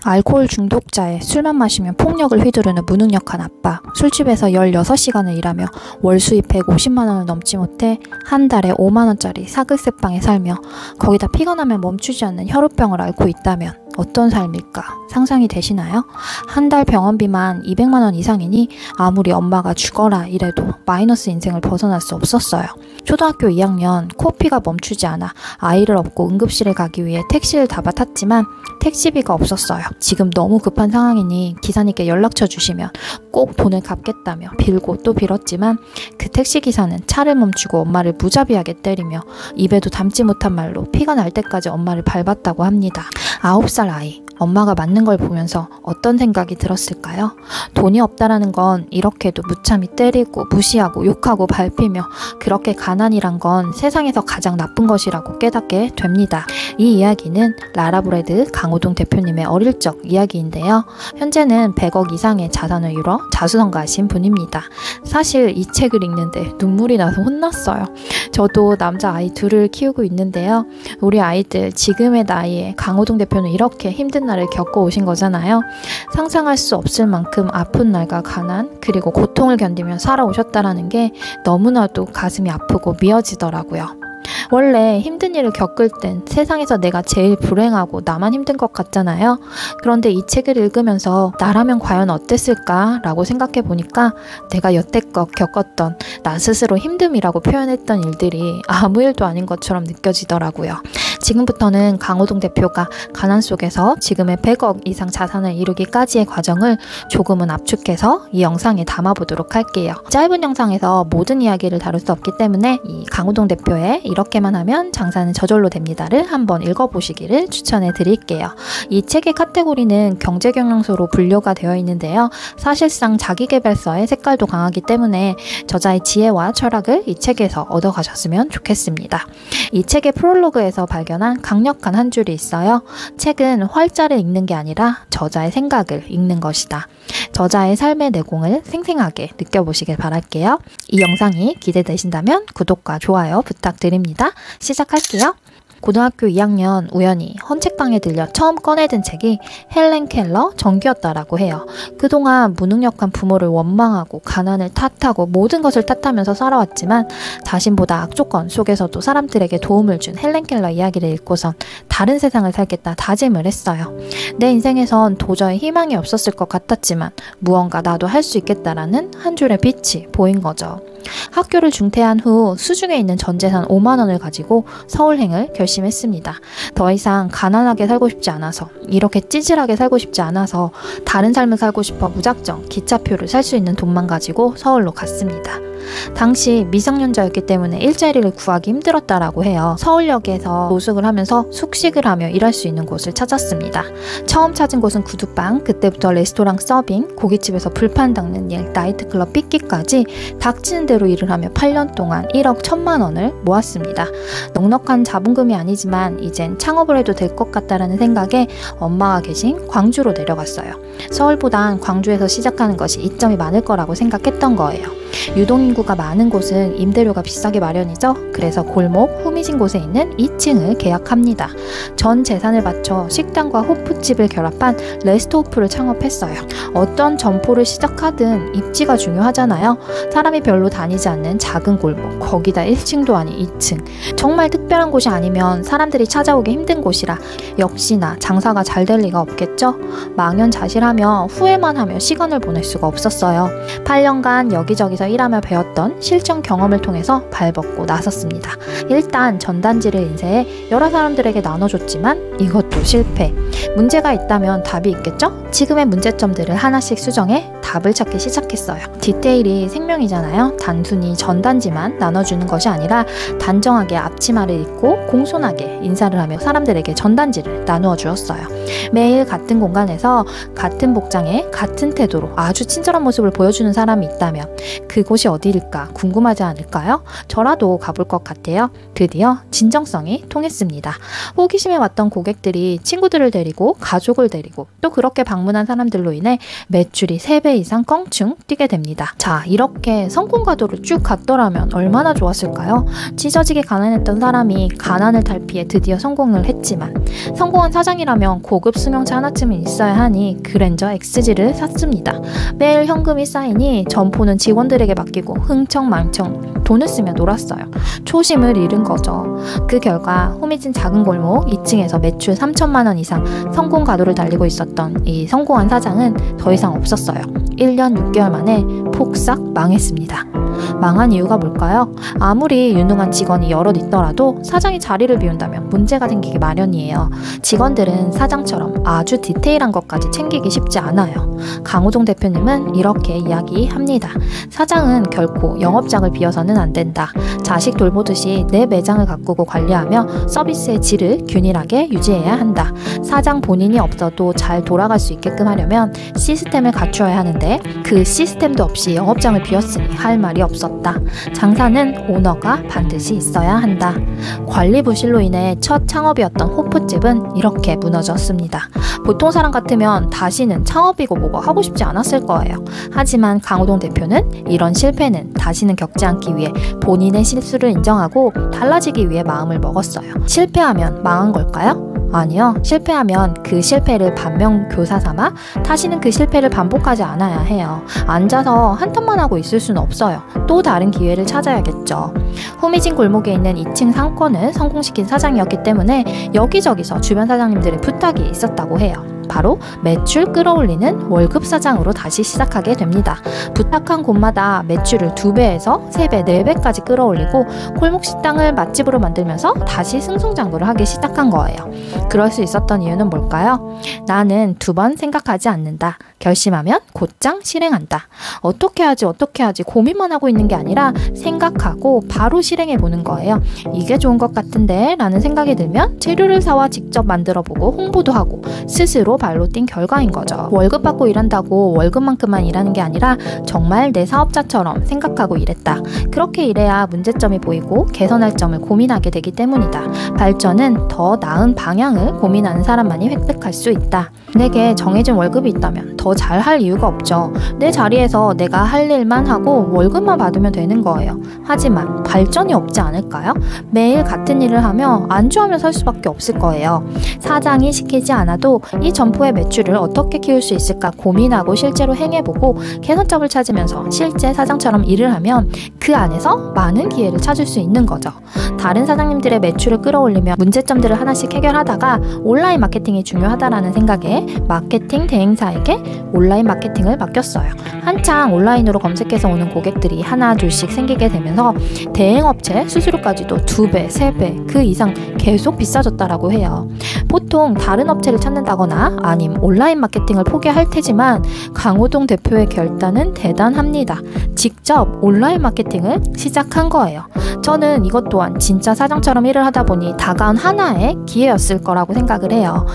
알코올 중독자에 술만 마시면 폭력을 휘두르는 무능력한 아빠. 술집에서 16시간을 일하며 월 수입 150만 원을 넘지 못해 한 달에 5만 원짜리 사글세방에 살며 거기다 피가 나면 멈추지 않는 혈우병을 앓고 있다면 어떤 삶일까 상상이 되시나요? 한 달 병원비만 200만 원 이상이니 아무리 엄마가 죽어라 이래도 마이너스 인생을 벗어날 수 없었어요. 초등학교 2학년 코피가 멈추지 않아 아이를 업고 응급실에 가기 위해 택시를 타봐 탔지만 택시비가 없었어요. 지금 너무 급한 상황이니 기사님께 연락처 주시면 꼭 돈을 갚겠다며 빌고 또 빌었지만 그 택시기사는 차를 멈추고 엄마를 무자비하게 때리며 입에도 담지 못한 말로 피가 날 때까지 엄마를 밟았다고 합니다. 9살 아이, 엄마가 맞는 걸 보면서 어떤 생각이 들었을까요? 돈이 없다라는 건 이렇게도 무참히 때리고 무시하고 욕하고 밟히며 그렇게 가난이란 건 세상에서 가장 나쁜 것이라고 깨닫게 됩니다. 이 이야기는 라라브레드 강호동 대표님의 어릴 적 이야기인데요. 현재는 100억 이상의 자산을 이뤄 자수성가하신 분입니다. 사실 이 책을 읽는데 눈물이 나서 혼났어요. 저도 남자 아이 둘을 키우고 있는데요. 우리 아이들 지금의 나이에 강호동 대표는 이렇게 힘든 날을 겪어오신 거잖아요. 상상할 수 없을 만큼 아픈 날과 가난 그리고 고통을 견디며 살아오셨다라는 게 너무나도 가슴이 아프고 미어지더라고요. 원래 힘든 일을 겪을 땐 세상에서 내가 제일 불행하고 나만 힘든 것 같잖아요. 그런데 이 책을 읽으면서 나라면 과연 어땠을까 라고 생각해 보니까 내가 여태껏 겪었던 나 스스로 힘듦이라고 표현했던 일들이 아무 일도 아닌 것처럼 느껴지더라고요. 지금부터는 강호동 대표가 가난 속에서 지금의 100억 이상 자산을 이루기까지의 과정을 조금은 압축해서 이 영상에 담아보도록 할게요. 짧은 영상에서 모든 이야기를 다룰 수 없기 때문에 이 강호동 대표의 이렇게만 하면 장사는 저절로 됩니다를 한번 읽어보시기를 추천해 드릴게요. 이 책의 카테고리는 경제경영서로 분류가 되어 있는데요. 사실상 자기계발서의 색깔도 강하기 때문에 저자의 지혜와 철학을 이 책에서 얻어가셨으면 좋겠습니다. 이 책의 프롤로그에서 발견한 강력한 한 줄이 있어요. 책은 활자를 읽는 게 아니라 저자의 생각을 읽는 것이다. 저자의 삶의 내공을 생생하게 느껴보시길 바랄게요. 이 영상이 기대되신다면 구독과 좋아요 부탁드립니다. 시작할게요. 고등학교 2학년 우연히 헌책방에 들려 처음 꺼내든 책이 헬렌 켈러 전기였다라고 해요. 그동안 무능력한 부모를 원망하고 가난을 탓하고 모든 것을 탓하면서 살아왔지만 자신보다 악조건 속에서도 사람들에게 도움을 준 헬렌 켈러 이야기를 읽고선 다른 세상을 살겠다 다짐을 했어요. 내 인생에선 도저히 희망이 없었을 것 같았지만 무언가 나도 할 수 있겠다라는 한 줄의 빛이 보인 거죠. 학교를 중퇴한 후 수중에 있는 전 재산 5만 원을 가지고 서울행을 결심했습니다. 더 이상 가난하게 살고 싶지 않아서 이렇게 찌질하게 살고 싶지 않아서 다른 삶을 살고 싶어 무작정 기차표를 살 수 있는 돈만 가지고 서울로 갔습니다. 당시 미성년자였기 때문에 일자리를 구하기 힘들었다라고 해요. 서울역에서 노숙을 하면서 숙식을 하며 일할 수 있는 곳을 찾았습니다. 처음 찾은 곳은 구두방, 그때부터 레스토랑 서빙, 고깃집에서 불판 닦는 일, 나이트클럽 삐끼까지 닥치는 대로 일을 하며 8년 동안 1억 1천만 원을 모았습니다. 넉넉한 자본금이 아니지만 이젠 창업을 해도 될 것 같다라는 생각에 엄마가 계신 광주로 내려갔어요. 서울보단 광주에서 시작하는 것이 이점이 많을 거라고 생각했던 거예요. 유동인구가 많은 곳은 임대료가 비싸게 마련이죠. 그래서 골목, 후미진 곳에 있는 2층을 계약합니다. 전 재산을 바쳐 식당과 호프집을 결합한 레스토호프를 창업했어요. 어떤 점포를 시작하든 입지가 중요하잖아요. 사람이 별로 다니지 않는 작은 골목, 거기다 1층도 아닌 2층. 정말 특별한 곳이 아니면 사람들이 찾아오기 힘든 곳이라 역시나 장사가 잘 될 리가 없겠죠. 망연자실하며 후회만 하며 시간을 보낼 수가 없었어요. 8년간 여기저기서 일하며 배웠던 실전 경험을 통해서 발벗고 나섰습니다. 일단 전단지를 인쇄해 여러 사람들에게 나눠줬지만 이것도 실패. 문제가 있다면 답이 있겠죠? 지금의 문제점들을 하나씩 수정해 답을 찾기 시작했어요. 디테일이 생명이잖아요. 단순히 전단지만 나눠주는 것이 아니라 단정하게 앞치마를 입고 공손하게 인사를 하며 사람들에게 전단지를 나누어 주었어요. 매일 같은 공간에서 같은 복장에 같은 태도로 아주 친절한 모습을 보여주는 사람이 있다면 그곳이 어디든 어디일까 궁금하지 않을까요? 저라도 가볼 것 같아요. 드디어 진정성이 통했습니다. 호기심에 왔던 고객들이 친구들을 데리고 가족을 데리고 또 그렇게 방문한 사람들로 인해 매출이 3배 이상 껑충 뛰게 됩니다. 자, 이렇게 성공 가도로 쭉 갔더라면 얼마나 좋았을까요? 찢어지게 가난했던 사람이 가난을 탈피해 드디어 성공을 했지만 성공한 사장이라면 고급 승용차 하나쯤은 있어야 하니 그랜저 XG를 샀습니다. 매일 현금이 쌓이니 점포는 직원들에게 맡기고 흥청망청 돈을 쓰며 놀았어요. 초심을 잃은 거죠. 그 결과 호미진 작은 골목 2층에서 매출 3천만 원 이상 성공 가도를 달리고 있었던 이 성공한 사장은 더 이상 없었어요. 1년 6개월 만에 폭삭 망했습니다. 망한 이유가 뭘까요? 아무리 유능한 직원이 여럿 있더라도 사장이 자리를 비운다면 문제가 생기기 마련이에요. 직원들은 사장처럼 아주 디테일한 것까지 챙기기 쉽지 않아요. 강호동 대표님은 이렇게 이야기합니다. 사장은 결코 영업장을 비워서는 안 된다. 자식 돌보듯이 내 매장을 가꾸고 관리하며 서비스의 질을 균일하게 유지해야 한다. 사장 본인이 없어도 잘 돌아갈 수 있게끔 하려면 시스템을 갖추어야 하는데 그 시스템도 없이 영업장을 비웠으니 할 말이 없었다. 장사는 오너가 반드시 있어야 한다. 관리 부실로 인해 첫 창업이었던 호프집은 이렇게 무너졌습니다. 보통 사람 같으면 다시는 창업이고 뭐고 하고 싶지 않았을 거예요. 하지만 강호동 대표는 이런 실패는 다시는 겪지 않기 위해 본인의 실수를 인정하고 달라지기 위해 마음을 먹었어요. 실패하면 망한 걸까요? 아니요. 실패하면 그 실패를 반면교사 삼아 다시는 그 실패를 반복하지 않아야 해요. 앉아서 한탄만 하고 있을 수는 없어요. 또 다른 기회를 찾아야겠죠. 호미진 골목에 있는 2층 상권을 성공시킨 사장이었기 때문에 여기저기서 주변 사장님들의 부탁이 있었다고 해요. 바로 매출 끌어올리는 월급 사장으로 다시 시작하게 됩니다. 부탁한 곳마다 매출을 2배에서 3배, 4배까지 끌어올리고 골목 식당을 맛집으로 만들면서 다시 승승장구를 하기 시작한 거예요. 그럴 수 있었던 이유는 뭘까요? 나는 2번 생각하지 않는다. 결심하면 곧장 실행한다. 어떻게 하지 고민만 하고 있는 게 아니라 생각하고 바로 실행해 보는 거예요. 이게 좋은 것 같은데 라는 생각이 들면 재료를 사와 직접 만들어보고 홍보도 하고 스스로 발로 뛴 결과인 거죠. 월급 받고 일한다고 월급만큼만 일하는 게 아니라 정말 내 사업자처럼 생각하고 일했다. 그렇게 일해야 문제점이 보이고 개선할 점을 고민하게 되기 때문이다. 발전은 더 나은 방향을 고민하는 사람만이 획득할 수 있다. 내게 정해진 월급이 있다면 더 잘할 이유가 없죠. 내 자리에서 내가 할 일만 하고 월급만 받으면 되는 거예요. 하지만 발전이 없지 않을까요? 매일 같은 일을 하며 안주하며 살 수밖에 없을 거예요. 사장이 시키지 않아도 이 점포의 매출을 어떻게 키울 수 있을까 고민하고 실제로 행해보고 개선점을 찾으면서 실제 사장처럼 일을 하면 그 안에서 많은 기회를 찾을 수 있는 거죠. 다른 사장님들의 매출을 끌어올리며 문제점들을 하나씩 해결하다가 온라인 마케팅이 중요하다라는 생각에 마케팅 대행사에게 온라인 마케팅을 맡겼어요. 한창 온라인으로 검색해서 오는 고객들이 하나 둘씩 생기게 되면서 대행업체 수수료까지도 2배, 3배 그 이상 계속 비싸졌다라고 해요. 보통 다른 업체를 찾는다거나 아님 온라인 마케팅을 포기할 테지만 강호동 대표의 결단은 대단합니다. 직접 온라인 마케팅을 시작한 거예요. 저는 이것 또한 진짜 사장처럼 일을 하다 보니 다가온 하나의 기회였을 거라고 생각을 해요.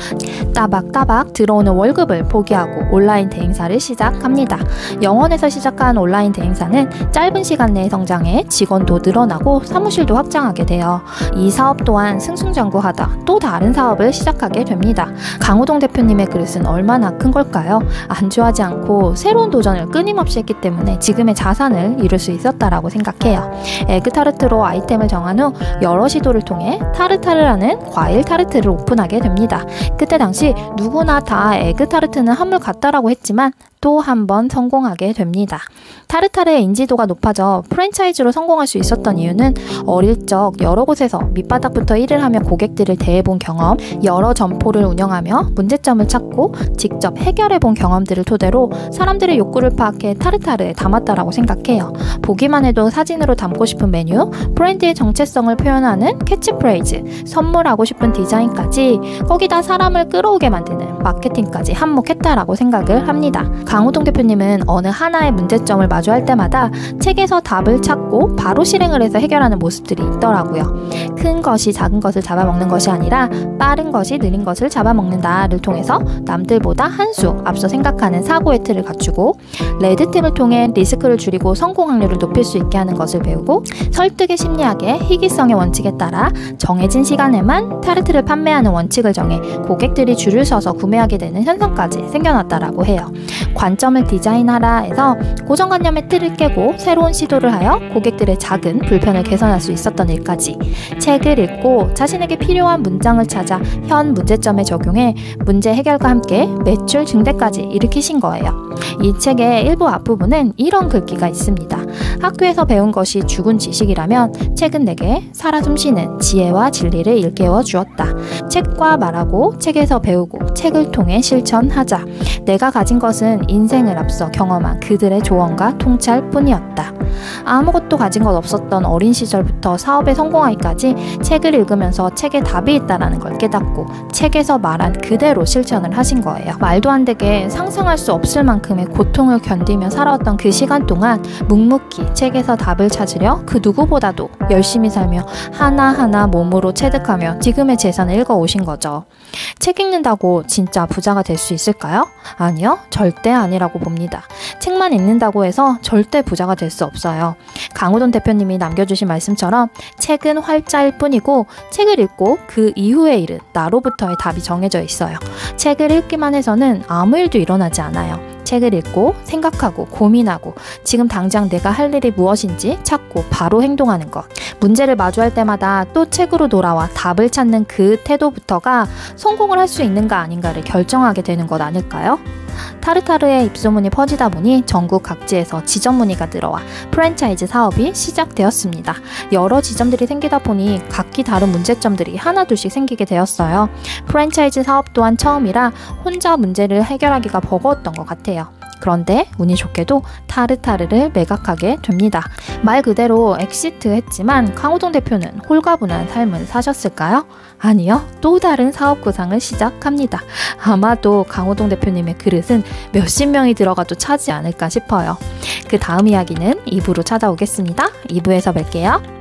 따박따박 들어오는 월급을 포기하고 온라인 대행사를 시작합니다. 영원에서 시작한 온라인 대행사는 짧은 시간 내에 성장해 직원도 늘어나고 사무실도 확장하게 돼요. 이 사업 또한 승승장구하다 또 다른 사업을 시작하게 됩니다. 강호동 대표님의 그릇은 얼마나 큰 걸까요? 안주하지 않고 새로운 도전을 끊임없이 했기 때문에 지금의 자산을 이룰 수 있었다라고 생각해요. 에그타르트로 아이템을 정한 후 여러 시도를 통해 타르타르라는 과일 타르트를 오픈하게 됩니다. 그때 당시 누구나 다 에그타르트는 한물 같다라고 했지만 또 한 번 성공하게 됩니다. 타르타르의 인지도가 높아져 프랜차이즈로 성공할 수 있었던 이유는 어릴 적 여러 곳에서 밑바닥부터 일을 하며 고객들을 대해본 경험, 여러 점포를 운영하며 문제점을 찾고 직접 해결해본 경험들을 토대로 사람들의 욕구를 파악해 타르타르에 담았다라고 생각해요. 보기만 해도 사진으로 담고 싶은 메뉴, 브랜드의 정체성을 표현하는 캐치프레이즈, 선물하고 싶은 디자인까지 거기다 사람을 끌어오게 만드는 마케팅까지 한몫했다라고 생각을 합니다. 강호동 대표님은 어느 하나의 문제점을 마주할 때마다 책에서 답을 찾고 바로 실행을 해서 해결하는 모습들이 있더라고요. 큰 것이 작은 것을 잡아먹는 것이 아니라 빠른 것이 느린 것을 잡아먹는다를 통해서 남들보다 한 수 앞서 생각하는 사고의 틀을 갖추고, 레드팀을 통해 리스크를 줄이고 성공 확률을 높일 수 있게 하는 것을 배우고, 설득의 심리학의 희귀성의 원칙에 따라 정해진 시간에만 타르트를 판매하는 원칙을 정해 고객들이 줄을 서서 구매하게 되는 현상까지 생겨났다라고 해요. 관점을 디자인하라 해서 고정관념의 틀을 깨고 새로운 시도를 하여 고객들의 작은 불편을 개선할 수 있었던 일까지, 책을 읽고 자신에게 필요한 문장을 찾아 현 문제점에 적용해 문제 해결과 함께 매출 증대까지 일으키신 거예요. 이 책의 일부 앞부분은 이런 글귀가 있습니다. 학교에서 배운 것이 죽은 지식이라면 책은 내게 살아 숨쉬는 지혜와 진리를 일깨워 주었다. 책과 말하고 책에서 배우고 책을 통해 실천하자. 내가 가진 것은 인생을 앞서 경험한 그들의 조언과 통찰 뿐이었다. 아무것도 가진 것 없었던 어린 시절부터 사업에 성공하기까지 책을 읽으면서 책에 답이 있다는 걸 깨닫고 책에서 말한 그대로 실천을 하신 거예요. 말도 안 되게 상상할 수 없을 만큼의 고통을 견디며 살아왔던 그 시간 동안 묵묵히 책에서 답을 찾으려 그 누구보다도 열심히 살며 하나하나 몸으로 체득하며 지금의 재산을 읽어오신 거죠. 책 읽는다고 진짜 부자가 될 수 있을까요? 아니요, 절대 아니라고 봅니다. 책만 읽는다고 해서 절대 부자가 될 수 없어요. 강호동 대표님이 남겨주신 말씀처럼 책은 활자일 뿐이고, 책을 읽고 그 이후의 일은 나로부터의 답이 정해져 있어요. 책을 읽기만 해서는 아무 일도 일어나지 않아요. 책을 읽고 생각하고 고민하고 지금 당장 내가 할 일이 무엇인지 찾고 바로 행동하는 것. 문제를 마주할 때마다 또 책으로 돌아와 답을 찾는 그 태도부터가 성공을 할 수 있는가 아닌가를 결정하게 되는 것 아닐까요? 타르타르의 입소문이 퍼지다 보니 전국 각지에서 지점 문의가 들어와 프랜차이즈 사업이 시작되었습니다. 여러 지점들이 생기다 보니 각기 다른 문제점들이 하나둘씩 생기게 되었어요. 프랜차이즈 사업 또한 처음이라 혼자 문제를 해결하기가 버거웠던 것 같아요. 그런데 운이 좋게도 타르타르를 매각하게 됩니다. 말 그대로 엑시트 했지만 강호동 대표는 홀가분한 삶을 사셨을까요? 아니요, 또 다른 사업 구상을 시작합니다. 아마도 강호동 대표님의 그릇은 몇십 명이 들어가도 차지 않을까 싶어요. 그 다음 이야기는 2부로 찾아오겠습니다. 2부에서 뵐게요.